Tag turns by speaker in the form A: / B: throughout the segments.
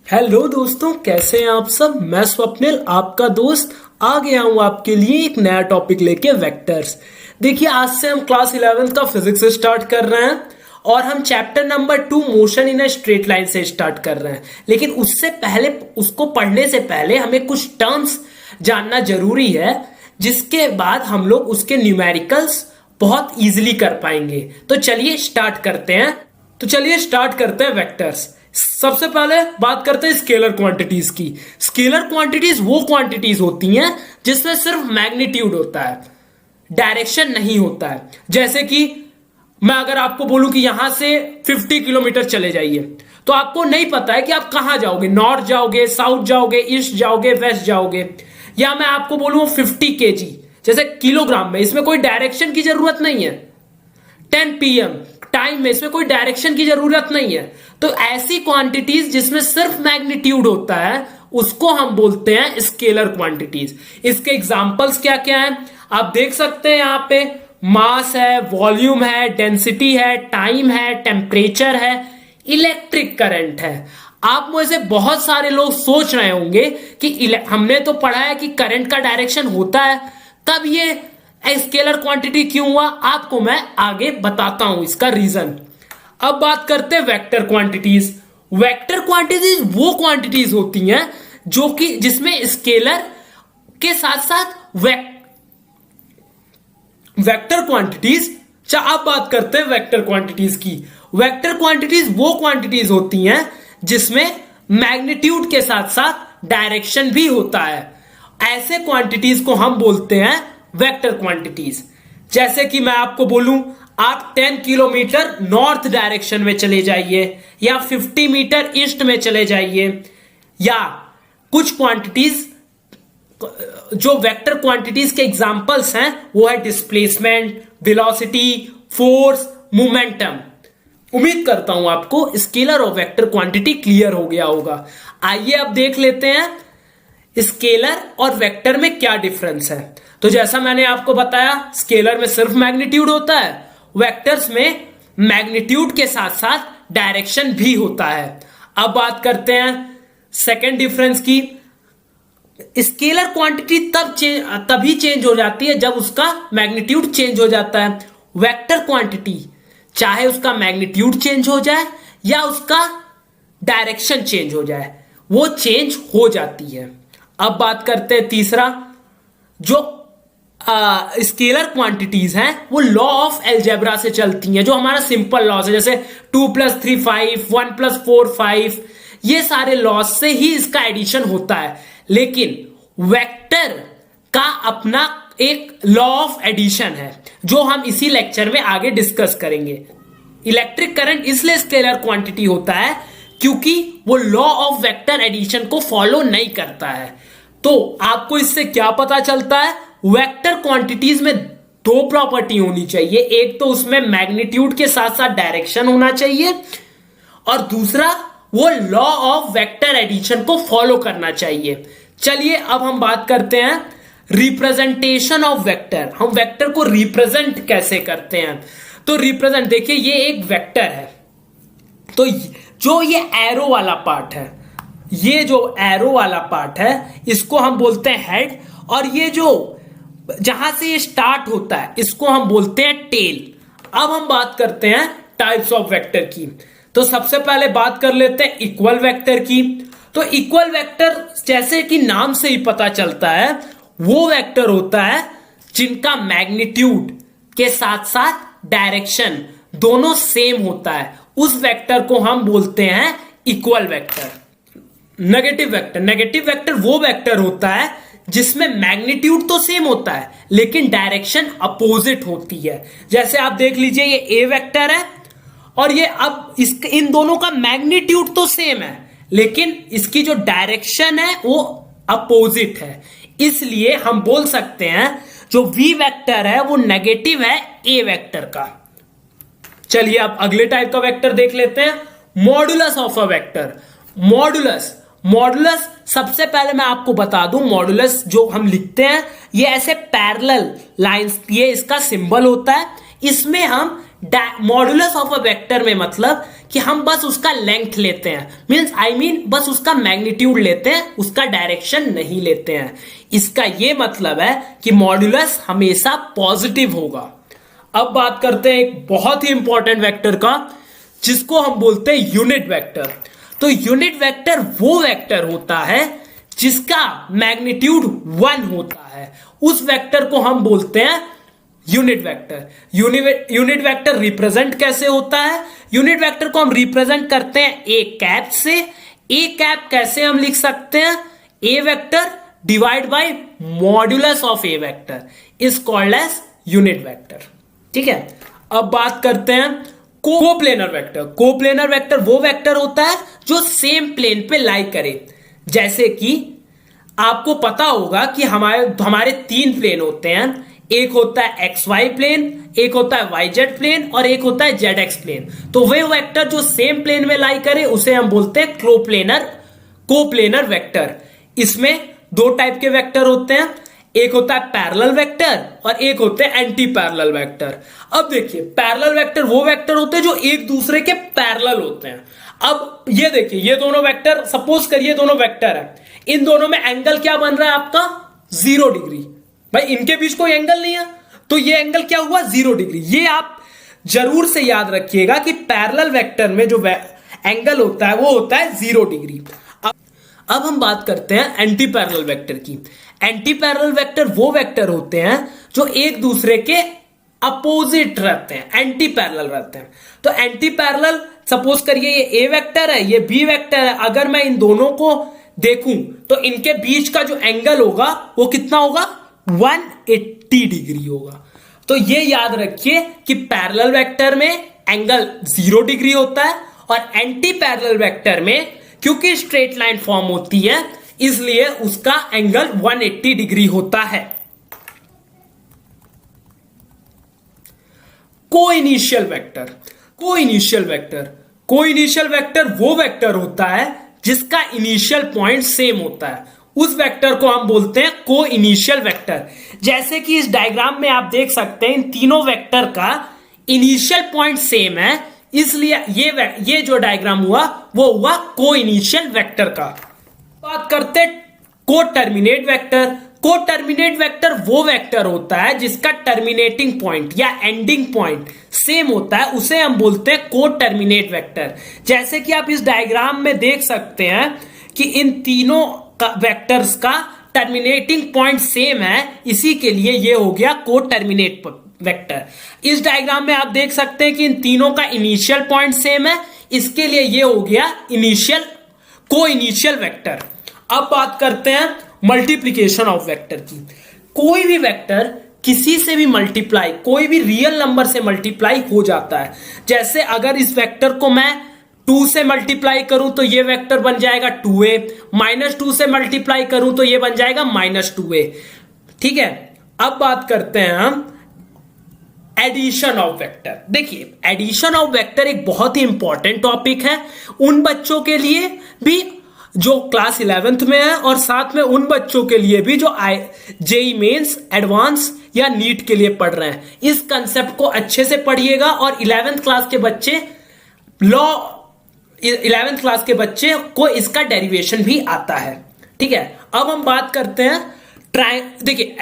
A: Hello दोस्तों, कैसे हैं आप सब। मैं स्वप्निल आपका दोस्त आ गया हूं आपके लिए एक नया टॉपिक लेके, वेक्टर्स। देखिए, आज से हम क्लास 11th का फिजिक्स स्टार्ट कर रहे हैं और हम chapter number 2 motion in a straight line से स्टार्ट कर रहे हैं। लेकिन उससे पहले, उसको पढ़ने से पहले हमें कुछ टर्म्स जानना जरूरी है, जिसके बाद हम लोग उसके न्यूमेरिकल्स बहुत इजीली कर पाएंगे। तो चलिए स्टार्ट करते हैं वेक्टर्स। सबसे पहले बात करते हैं स्केलर क्वांटिटीज की। स्केलर क्वांटिटीज वो क्वांटिटीज होती हैं जिसमें सिर्फ मैग्नीट्यूड होता है, डायरेक्शन नहीं होता है। जैसे कि मैं अगर आपको बोलूं कि यहां से 50 किलोमीटर चले जाइए, तो आपको नहीं पता है कि आप कहां जाओगे, नॉर्थ जाओगे, साउथ जाओगे, ईस्ट जाओगे, वेस्ट जाओगे। या मैं आपको बोलूं 50 kg, जैसे किलोग्राम में, इसमें कोई डायरेक्शन की जरूरत नहीं है। 10 PM टाइम में, इसमें कोई डायरेक्शन की जरूरत नहीं है। तो ऐसी क्वांटिटीज जिसमें सिर्फ मैग्नीट्यूड होता है, उसको हम बोलते हैं स्केलर क्वांटिटीज। इसके एग्जांपल्स क्या क्या हैं आप देख सकते हैं यहां पे। मास है, वॉल्यूम है, डेंसिटी है, टाइम है, टेम्परेचर है, इलेक्ट्रिक करंट है। आप में से बहुत सारे लोग सोच रहे होंगे कि हमने तो पढ़ा है कि करंट का डायरेक्शन होता है, तब ये स्केलर क्वांटिटी क्यों हुआ। आपको मैं आगे बताता हूं इसका रीजन। अब बात करते हैं वेक्टर क्वांटिटीज। वेक्टर क्वांटिटीज वो क्वांटिटीज होती हैं जो कि जिसमें स्केलर के साथ साथ वेक्टर क्वांटिटीज। अब बात करते हैं वेक्टर क्वांटिटीज की। वेक्टर क्वांटिटीज वो क्वांटिटीज होती हैं जिसमें मैग्नीट्यूड के साथ साथ डायरेक्शन भी होता है। ऐसे क्वांटिटीज को हम बोलते हैं वेक्टर क्वांटिटीज। जैसे कि मैं आपको बोलूं, आप 10 किलोमीटर नॉर्थ डायरेक्शन में चले जाइए, या 50 मीटर ईस्ट में चले जाइए। या कुछ क्वांटिटीज जो वेक्टर क्वांटिटीज के एग्जांपल्स हैं वो है डिस्प्लेसमेंट, वेलोसिटी, फोर्स, मोमेंटम। उम्मीद करता हूं आपको स्केलर और वेक्टर क्वांटिटी क्लियर हो गया होगा। आइए अब देख लेते हैं स्केलर और वेक्टर में क्या डिफरेंस है। तो जैसा मैंने आपको बताया, स्केलर में सिर्फ मैग्नीट्यूड होता है, वेक्टर्स में मैग्नीट्यूड के साथ साथ डायरेक्शन भी होता है। अब बात करते हैं सेकेंड डिफरेंस की। स्केलर क्वांटिटी तभी चेंज हो जाती है जब उसका मैग्नीट्यूड चेंज हो जाता है। वेक्टर क्वांटिटी चाहे उसका मैग्नीट्यूड चेंज हो जाए या उसका डायरेक्शन चेंज हो जाए, वो चेंज हो जाती है। अब बात करते हैं तीसरा। जो स्केलर क्वांटिटीज हैं वो लॉ ऑफ अलजेब्रा से चलती हैं, जो हमारा सिंपल लॉस है, जैसे 2 + 3 5, 1 + 4 5। ये सारे लॉस से ही इसका एडिशन होता है। लेकिन वेक्टर का अपना एक लॉ ऑफ एडिशन है, जो हम इसी लेक्चर में आगे डिस्कस करेंगे। इलेक्ट्रिक करंट इसलिए स्केलर क्वांटिटी होता है क्योंकि वो लॉ ऑफ वेक्टर एडिशन को फॉलो नहीं करता है। तो आपको इससे क्या पता चलता है, वेक्टर क्वांटिटीज में दो प्रॉपर्टी होनी चाहिए। एक तो उसमें मैग्नीट्यूड के साथ साथ डायरेक्शन होना चाहिए, और दूसरा वो लॉ ऑफ वेक्टर एडिशन को फॉलो करना चाहिए। चलिए अब हम बात करते हैं रिप्रेजेंटेशन ऑफ वेक्टर। हम वेक्टर को रिप्रेजेंट कैसे करते हैं। तो रिप्रेजेंट, देखिए ये एक वेक्टर है, तो जो ये एरो वाला पार्ट है, ये जो एरो वाला पार्ट है, इसको हम बोलते हैं हेड, और ये जो जहां से ये स्टार्ट होता है, इसको हम बोलते हैं टेल। अब हम बात करते हैं टाइप्स ऑफ वेक्टर की। तो सबसे पहले बात कर लेते हैं इक्वल वेक्टर की। तो इक्वल वेक्टर, जैसे कि नाम से ही पता चलता है, वो वेक्टर होता है जिनका मैग्नीट्यूड के साथ साथ डायरेक्शन दोनों सेम होता है। उस वेक्टर को हम बोलते हैं इक्वल वेक्टर। नेगेटिव वेक्टर वो वेक्टर होता है जिसमें मैग्नीट्यूड तो सेम होता है लेकिन डायरेक्शन अपोजिट होती है। जैसे आप देख लीजिए, ये ए वेक्टर है और ये, अब इन दोनों का मैग्नीट्यूड तो सेम है लेकिन इसकी जो डायरेक्शन है वो अपोजिट है। इसलिए हम बोल सकते हैं जो वी वेक्टर है वो नेगेटिव है ए वेक्टर का। चलिए अब अगले टाइप का वेक्टर देख लेते हैं, modulus of a vector. Modulus सबसे पहले मैं आपको बता दूं, मॉडुलस जो हम लिखते हैं ये ऐसे पैरेलल लाइंस, ये इसका सिंबल होता है। इसमें हम मॉडुलस ऑफ अ वेक्टर में मतलब कि हम बस उसका लेंथ लेते हैं, मीन बस उसका मैग्नीट्यूड लेते हैं, उसका डायरेक्शन नहीं लेते हैं। इसका यह मतलब है कि मॉड्यूलस हमेशा पॉजिटिव होगा। अब बात करते हैं एक बहुत ही इंपॉर्टेंट वेक्टर का, जिसको हम बोलते हैं यूनिट वेक्टर। तो यूनिट वेक्टर वो वेक्टर होता है जिसका मैग्नीट्यूड 1 होता है, उस वेक्टर को हम बोलते हैं unit vector. Unit vector represent कैसे होता है? यूनिट वेक्टर को हम रिप्रेजेंट करते हैं ए कैप से। ए कैप कैसे हम लिख सकते हैं? A vector divide by modulus of a vector is called as unit vector. ठीक है, अब बात करते हैं कोप्लेनर वेक्टर। कोप्लेनर वेक्टर वो वेक्टर होता है जो सेम प्लेन पे लाई करे। जैसे कि आपको पता होगा कि हमारे 3 प्लेन होते हैं, एक होता है एक्स वाई प्लेन, एक होता है वाई जेड प्लेन और एक होता है जेड एक्स प्लेन। तो वे वेक्टर जो सेम प्लेन में लाई करे उसे हम बोलते हैं कोप्लेनर वेक्टर। इसमें 2 टाइप के वेक्टर होते हैं, एक होता है पैरेलल वेक्टर और एक होते हैं एंटी पैरेलल वेक्टर। अब देखिए, पैरेलल वेक्टर वो वेक्टर होते हैं जो एक दूसरे के पैरेलल होते हैं। अब ये देखिए, ये दोनों वेक्टर, सपोज करिए दोनों वेक्टर है, इन दोनों में एंगल क्या बन रहा है आपका? 0 डिग्री। भाई इनके बीच कोई एंगल नहीं है, तो ये एंगल क्या हुआ? 0 डिग्री। ये आप जरूर से याद रखिएगा कि पैरेलल वेक्टर में जो एंगल होता है वो होता है 0 डिग्री। अब हम बात करते हैं एंटी पैरेलल वेक्टर की। एंटी पैरेलल वेक्टर वो वेक्टर होते हैं जो एक दूसरे के अपोजिट रहते हैं, एंटी पैरेलल रहते हैं। तो एंटी पैरेलल, सपोज करिए ये ए वेक्टर है, ये बी वेक्टर है, अगर मैं इन दोनों को देखूं तो इनके बीच का जो एंगल होगा वो कितना होगा? 180 डिग्री होगा। तो ये याद रखिए कि पैरेलल वेक्टर में एंगल 0 डिग्री होता है और एंटी पैरेलल वेक्टर में क्योंकि स्ट्रेट लाइन फॉर्म होती है इसलिए उसका एंगल 180 डिग्री होता है। कोइनिशियल वेक्टर। कोइनिशियल वेक्टर वो वेक्टर होता है जिसका इनिशियल पॉइंट सेम होता है, उस वेक्टर को हम बोलते हैं कोइनिशियल वेक्टर। जैसे कि इस डायग्राम में आप देख सकते हैं इन तीनों वेक्टर का इनिशियल पॉइंट सेम है, इसलिए ये जो डायग्राम हुआ वो हुआ कोइनिशियल वेक्टर का। बात करते हैं कोटर्मिनेट वेक्टर। कोटर्मिनेट वेक्टर वो वेक्टर होता है जिसका टर्मिनेटिंग पॉइंट या एंडिंग पॉइंट सेम होता है, उसे हम बोलते हैं कोटर्मिनेट वेक्टर। जैसे कि आप इस डायग्राम में देख सकते हैं कि इन तीनों वेक्टर्स का टर्मिनेटिंग पॉइंट सेम है, इसी के लिए ये हो गया कोटर्मिनेट वेक्टर। इस डायग्राम में आप देख सकते हैं कि इन तीनों का इनिशियल पॉइंट सेम है, इसके लिए ये हो गया कोइनिशियल वेक्टर। अब बात करते हैं मल्टीप्लीकेशन ऑफ वेक्टर की। कोई भी वेक्टर किसी से भी मल्टीप्लाई, कोई भी रियल नंबर से मल्टीप्लाई हो जाता है। जैसे अगर इस वेक्टर को मैं 2 से मल्टीप्लाई करूं तो ये वेक्टर बन जाएगा 2a, -2 से मल्टीप्लाई करूं तो ये बन जाएगा -2a। ठीक है, अब बात करते हैं हम एडिशन ऑफ वेक्टर। देखिए, एडिशन ऑफ वेक्टर एक बहुत ही इंपॉर्टेंट टॉपिक है उन बच्चों के लिए भी जो क्लास 11th में है और साथ में उन बच्चों के लिए भी जो जेई मेंस, एडवांस या नीट के लिए पढ़ रहे हैं। इस कंसेप्ट को अच्छे से पढ़िएगा और 11th क्लास के बच्चे को इसका डेरिवेशन भी आता है। ठीक है, अब हम बात करते हैं देखिए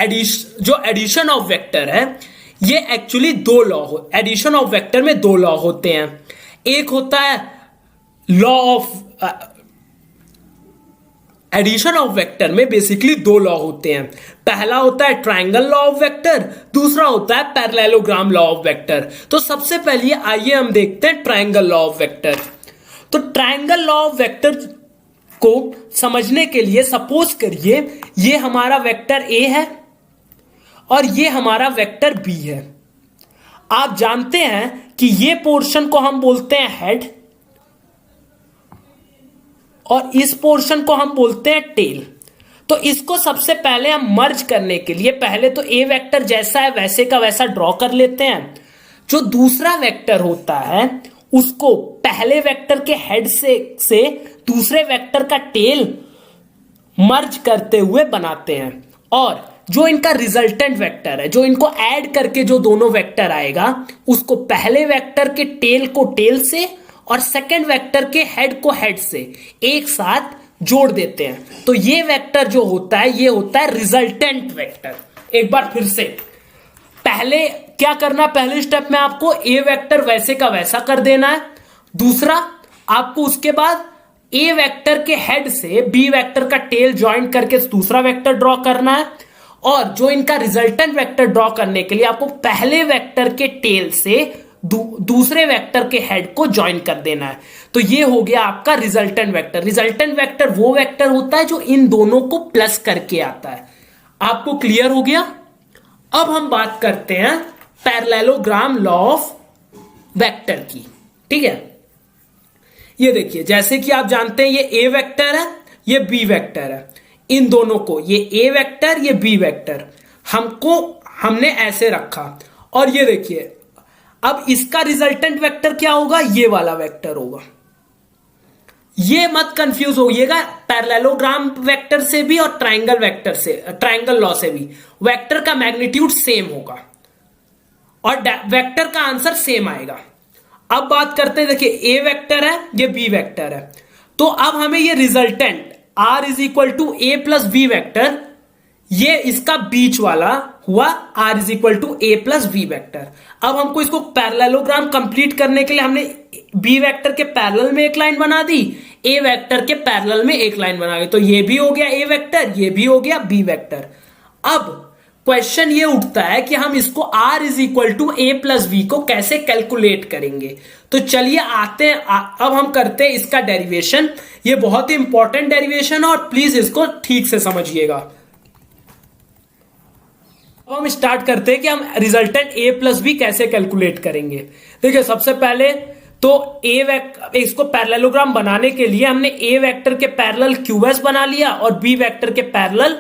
A: जो एडिशन ऑफ वेक्टर है ये एक्चुअली 2 लॉ हो। एडिशन ऑफ वेक्टर में 2 लॉ होते हैं। एक होता है law of addition of vector में बेसिकली 2 लॉ होते हैं। पहला होता है ट्रायंगल लॉ ऑफ वेक्टर, दूसरा होता है पैरेललोग्राम लॉ ऑफ वेक्टर। तो सबसे पहले आइए हम देखते हैं ट्रायंगल लॉ ऑफ वेक्टर। तो ट्रायंगल लॉ ऑफ वेक्टर को समझने के लिए सपोज करिए ये हमारा वेक्टर ए है और ये हमारा वेक्टर बी है। आप जानते हैं कि ये पोर्शन को हम बोलते हैं हेड और इस पोर्शन को हम बोलते हैं टेल। तो इसको सबसे पहले हम मर्ज करने के लिए पहले तो ए वेक्टर जैसा है वैसे का वैसा ड्रॉ कर लेते हैं। जो दूसरा वेक्टर होता है उसको पहले वेक्टर के हेड से दूसरे वेक्टर का टेल मर्ज करते हुए बनाते हैं और जो इनका रिजल्टेंट वेक्टर है, जो इनको ऐड करके जो दोनों वेक्टर आएगा उसको पहले वेक्टर के टेल को टेल से और सेकंड वेक्टर के हेड को हेड से एक साथ जोड़ देते हैं, तो ये वेक्टर जो होता है ये होता है रिजल्टेंट वेक्टर। एक बार फिर से, पहले क्या करना, पहले स्टेप में आपको ए वेक्टर वैसे का वैसा कर देना है। दूसरा, आपको उसके बाद ए वेक्टर के हेड से बी वेक्टर का टेल ज्वाइन करके दूसरा वेक्टर ड्रॉ करना है। और जो इनका रिजल्टेंट वेक्टर ड्रॉ करने के लिए आपको पहले वेक्टर के टेल से दूसरे वेक्टर के हेड को ज्वाइन कर देना है। तो ये हो गया आपका रिजल्टेंट वेक्टर। रिजल्टेंट वेक्टर वो वेक्टर होता है जो इन दोनों को प्लस करके आता है। आपको क्लियर हो गया? अब हम बात करते हैं पैरेललोग्राम लॉ ऑफ वेक्टर की। ठीक है, ये देखिए, जैसे कि आप जानते हैं ये ए वेक्टर है, ये बी वेक्टर है। इन दोनों को, ये ए वेक्टर, ये बी वेक्टर, हमने ऐसे रखा। और ये देखिए, अब इसका रिजल्टेंट वेक्टर क्या होगा? ये वाला वेक्टर होगा। ये मत कंफ्यूज होइएगा, पैरेललोग्राम वेक्टर से भी और ट्राइंगल वेक्टर से, ट्राइंगल लॉ से भी वेक्टर का मैग्नीट्यूड सेम होगा और वेक्टर का आंसर सेम आएगा। अब बात करते हैं, देखिए ए वेक्टर है, ये बी वेक्टर है, तो अब हमें ये resultant R is equal to A plus B vector, ये इसका बीच वाला हुआ R is equal to A plus B vector. अब हमको इसको पैरेललोग्राम कंप्लीट करने के लिए हमने बी वेक्टर के पैरेलल में एक लाइन बना दी, ए वेक्टर के पैरेलल में एक लाइन बना दी, तो ये भी हो गया ए वेक्टर, ये भी हो गया बी वेक्टर। अब क्वेश्चन ये उठता है कि हम इसको R is equal to A plus B को कैसे कैलकुलेट करेंगे। तो चलिए आते हैं, अब हम करते हैं इसका डेरिवेशन। ये बहुत ही इंपॉर्टेंट डेरिवेशन है और प्लीज इसको ठीक से समझिएगा। अब हम स्टार्ट करते हैं कि हम रिजल्टेंट ए प्लस बी कैसे कैलकुलेट करेंगे। देखिए, सबसे पहले तो इसको पैरेललोग्राम बनाने के लिए हमने ए वेक्टर के पैरेलल क्यूएस बना लिया और बी वेक्टर के पैरेलल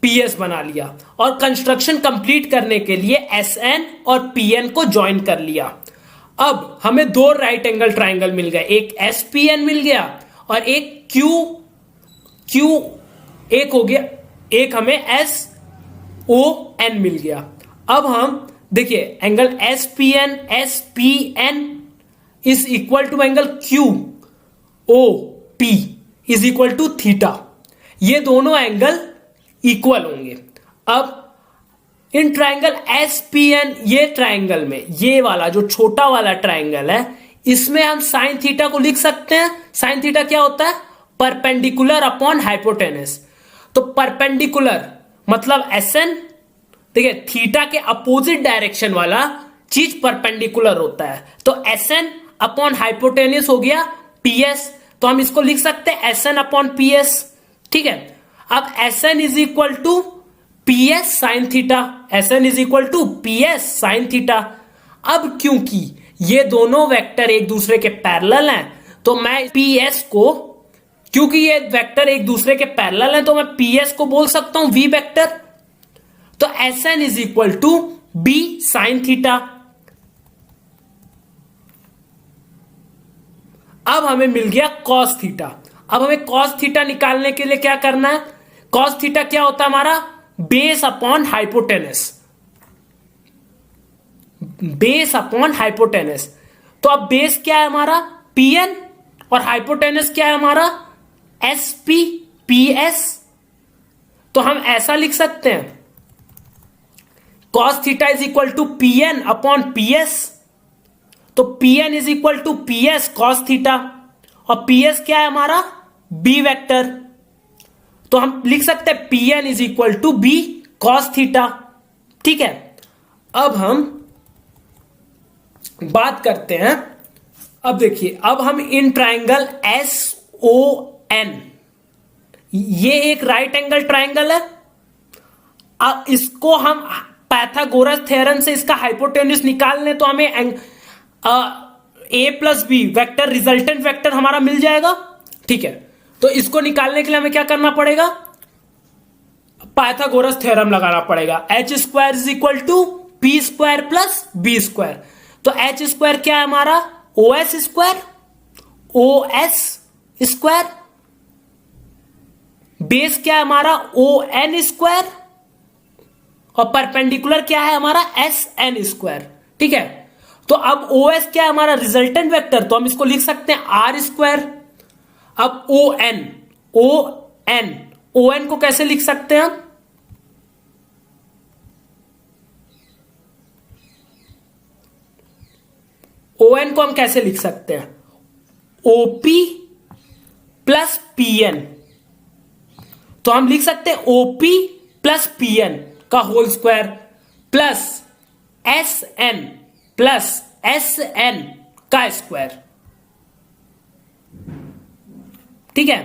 A: पीएस बना लिया, और कंस्ट्रक्शन कंप्लीट करने के लिए एसएन और पीएन को ज्वाइन कर लिया। अब हमें दो राइट एंगल ट्राइंगल मिल गए, एक एसपीएन मिल गया और एक एक हो गया, एक हमें एसओएन मिल गया। अब हम देखिए, angle SPN is equal to angle QOP is equal to theta. ये दोनों एंगल इक्वल होंगे। अब इन ट्राइंगल एसपीएन, ये ट्राइंगल में ये वाला जो छोटा वाला ट्राइंगल है, इसमें हम साइन थीटा को लिख सकते हैं। साइन थीटा क्या होता है? Perpendicular upon hypotenuse. तो परपेंडिकुलर मतलब एसएन, देखिए थीटा के अपोजिट डायरेक्शन वाला चीज परपेंडिकुलर होता है, तो एसएन अपॉन हाइपोटेनस हो गया पीएस। तो हम इसको लिख सकते हैं एसएन अपॉन पीएस। ठीक है, अब SN is equal to PS sine theta, SN is equal to PS sine theta. अब क्योंकि ये दोनों वेक्टर एक दूसरे के पैरेलल हैं, तो मैं पीएस को, क्योंकि ये वेक्टर एक दूसरे के पैरेलल हैं, तो मैं पीएस को बोल सकता हूं वी वेक्टर। तो SN is equal to B sine theta. अब हमें मिल गया कॉस थीटा। अब हमें कॉस थीटा निकालने के लिए क्या करना है? कॉस थीटा क्या होता है हमारा? Base upon hypotenuse, base upon hypotenuse. तो अब बेस क्या है हमारा? पीएन, और हाइपोटेनस क्या है हमारा? SP PS. तो हम ऐसा लिख सकते हैं, cos theta is equal to PN upon PS. तो PN is equal to PS cos theta, और पीएस क्या है हमारा? B vector. तो हम लिख सकते हैं PN is equal to b cos theta. ठीक है, अब हम बात करते हैं, अब देखिए, अब हम इन ट्राइंगल एसओएन, ये एक राइट एंगल ट्राइंगल है। अब इसको हम पाइथागोरस थ्योरम से इसका हाइपोटेन्यूज निकाल लें तो हमें a plus B vector, resultant vector हमारा मिल जाएगा। ठीक है, तो इसको निकालने के लिए हमें क्या करना पड़ेगा? पाइथागोरस थ्योरम लगाना पड़ेगा। H square is equal to P square plus B square. तो एच स्क्वायर क्या है हमारा? OS square, OS square. Base क्या है हमारा? ओ एन स्क्वायर, और परपेंडिकुलर क्या है हमारा? S N square. ठीक है, तो अब OS क्या है हमारा रिजल्टेंट वेक्टर, तो हम इसको लिख सकते हैं आर स्क्वायर। अब ओ एन को कैसे लिख सकते हैं हम, ओ एन को हम कैसे लिख सकते हैं, ओपी प्लस पीएन। तो हम लिख सकते हैं ओपी प्लस पीएन का whole square plus S N plus S N का स्क्वायर। ठीक है।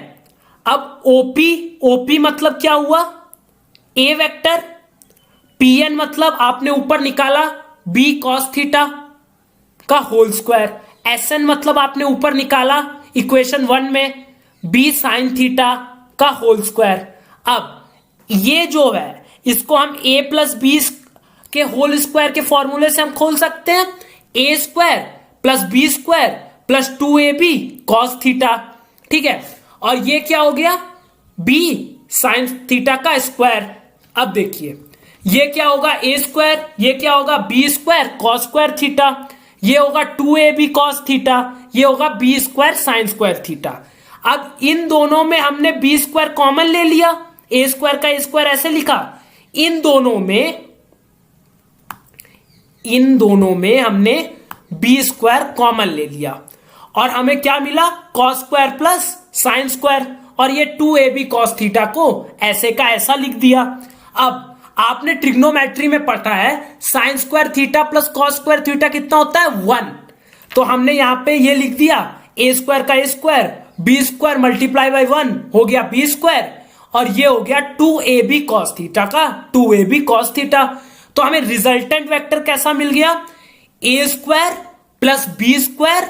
A: अब ओपी मतलब क्या हुआ, ए वेक्टर, पीएन मतलब आपने ऊपर निकाला बी कॉस थीटा का होल स्क्वायर, एसएन मतलब आपने ऊपर निकाला इक्वेशन 1 में बी साइन थीटा का होल स्क्वायर। अब ये जो है इसको हम ए प्लस बी के होल स्क्वायर के फॉर्मूले से हम खोल सकते हैं, a square plus B square plus 2ab cos theta. ठीक है। और ये क्या हो गया, बी साइन थीटा का स्क्वायर। अब देखिए ये क्या होगा, ए स्क्वायर, ये क्या होगा B square cos square theta, ये होगा 2ab कॉस थीटा, ये होगा B square sine square theta. अब इन दोनों में हमने बी स्क्वायर कॉमन ले लिया, ए स्क्वायर का ए स्क्वायर ऐसे लिखा, इन दोनों में हमने बी स्क्वायर कॉमन ले लिया और हमें क्या मिला, cos square plus sine square, और ये 2ab कॉस थीटा को ऐसे का ऐसा लिख दिया। अब आपने ट्रिग्नोमेट्री में पढ़ा है sign square theta plus cos square theta कितना होता है, 1। तो हमने यहां पे ये लिख दिया ए स्क्वायर का a square, b square multiply by 1 हो गया बी स्क्वायर, और ये हो गया 2ab कॉस थीटा का 2ab कॉस थीटा। तो हमें रिजल्टेंट वेक्टर कैसा मिल गया, a square plus B square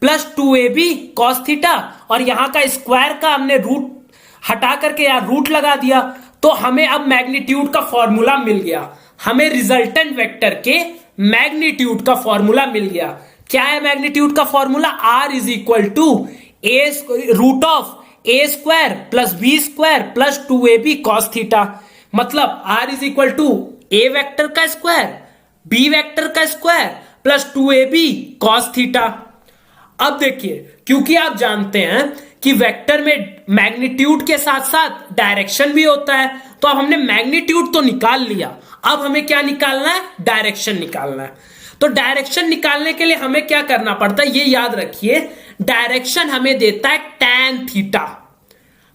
A: plus 2ab cos theta, और यहां का स्क्वायर का हमने रूट हटा करके यार रूट लगा दिया, तो हमें अब मैग्नीट्यूड का फॉर्मूला मिल गया। हमें रिजल्टेंट वेक्टर के मैग्नीट्यूड का फॉर्मूला मिल गया। क्या है मैग्नीट्यूड का formula, R is equal to a root of a square plus B square plus 2ab cos theta. मतलब R is equal to a vector का स्क्वायर बी वेक्टर का square plus 2ab cos theta. अब देखिए क्योंकि आप जानते हैं कि वेक्टर में मैग्नीट्यूड के साथ साथ डायरेक्शन भी होता है, तो अब हमने मैग्नीट्यूड तो निकाल लिया, अब हमें क्या निकालना है, डायरेक्शन निकालना है। तो डायरेक्शन निकालने के लिए हमें क्या करना पड़ता है, ये याद रखिए, डायरेक्शन हमें देता है टैन थीटा।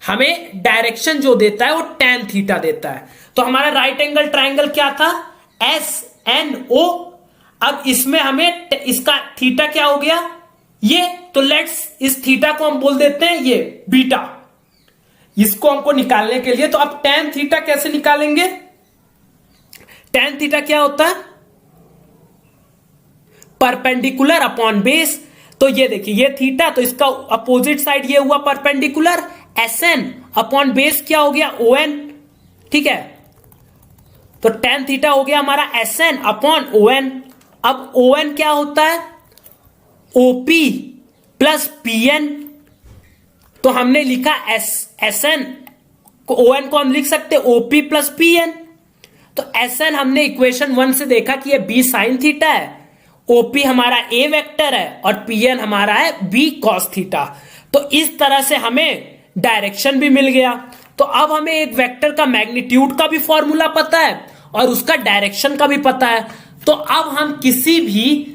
A: हमें डायरेक्शन जो देता है वो टैन थीटा देता है। तो हमारा राइट एंगल ट्राइंगल क्या था, SNO। अब इसमें हमें इसका थीटा क्या हो गया, ये, तो लेट्स इस थीटा को हम बोल देते हैं ये बीटा, इसको हमको निकालने के लिए। तो अब टैन थीटा कैसे निकालेंगे, टैन थीटा क्या होता है, परपेंडिकुलर अपॉन बेस। तो ये देखिए ये थीटा, तो इसका अपोजिट साइड ये हुआ परपेंडिकुलर, SN अपॉन बेस क्या हो गया ON। ठीक है। तो टैन थीटा हो गया हमारा SN अपॉन ON। अब ON क्या होता है, OP प्लस PN। तो हमने लिखा SN को, ON को हम लिख सकते OP प्लस PN। तो SN हमने इक्वेशन 1 से देखा कि ये B साइन थीटा है, OP हमारा A वेक्टर है और PN हमारा है B कॉस थीटा। तो इस तरह से हमें डायरेक्शन भी मिल गया। तो अब हमें एक वेक्टर का मैग्नीट्यूड का भी फॉर्मूला पता है और उसका डायरेक्शन का भी पता है। तो अब हम किसी भी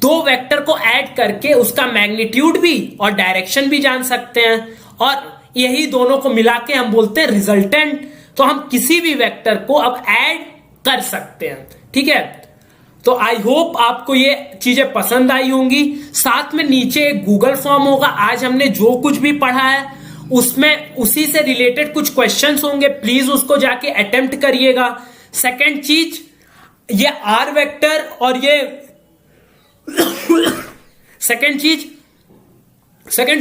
A: दो वेक्टर को ऐड करके उसका मैग्नीट्यूड भी और डायरेक्शन भी जान सकते हैं, और यही दोनों को मिला के हम बोलते हैं रिजल्टेंट। तो हम किसी भी वेक्टर को अब ऐड कर सकते हैं। ठीक है। तो आई होप आपको ये चीजें पसंद आई होंगी। साथ में नीचे एक गूगल फॉर्म होगा, आज हमने जो कुछ भी पढ़ा है उसमें उसी से रिलेटेड कुछ क्वेश्चंस होंगे, प्लीज उसको जाके अटेम्प्ट करिएगा। सेकंड चीज, ये आर वेक्टर और ये सेकंड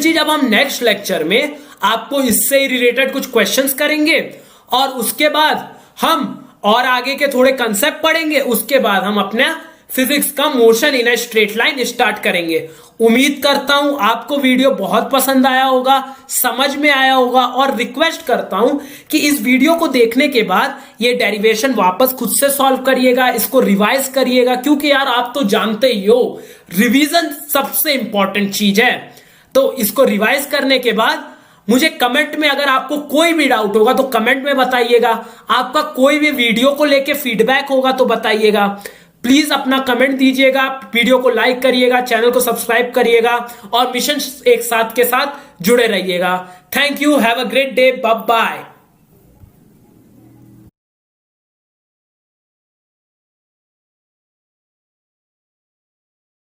A: चीज अब हम नेक्स्ट लेक्चर में आपको इससे ही रिलेटेड कुछ क्वेश्चंस करेंगे, और उसके बाद हम और आगे के थोड़े कंसेप्ट पढ़ेंगे। उसके बाद हम अपना फिजिक्स का motion in a straight line start करेंगे। उम्मीद करता हूं आपको वीडियो बहुत पसंद आया होगा, समझ में आया होगा, और रिक्वेस्ट करता हूं कि इस वीडियो को देखने के बाद ये डेरिवेशन वापस खुद से सॉल्व करिएगा, इसको रिवाइज करिएगा, क्योंकि यार आप तो जानते ही हो रिवीजन सबसे इंपॉर्टेंट चीज है। तो इसको रिवाइज करने के बाद मुझे कमेंट में अगर आपको कोई भी डाउट होगा तो कमेंट में बताइएगा। आपका कोई भी वीडियो को लेके फीडबैक होगा तो बताइएगा। प्लीज अपना कमेंट दीजिएगा, वीडियो को लाइक करिएगा, चैनल को सब्सक्राइब करिएगा और मिशन एक साथ के साथ जुड़े रहिएगा। Thank you, have a great day, bye bye.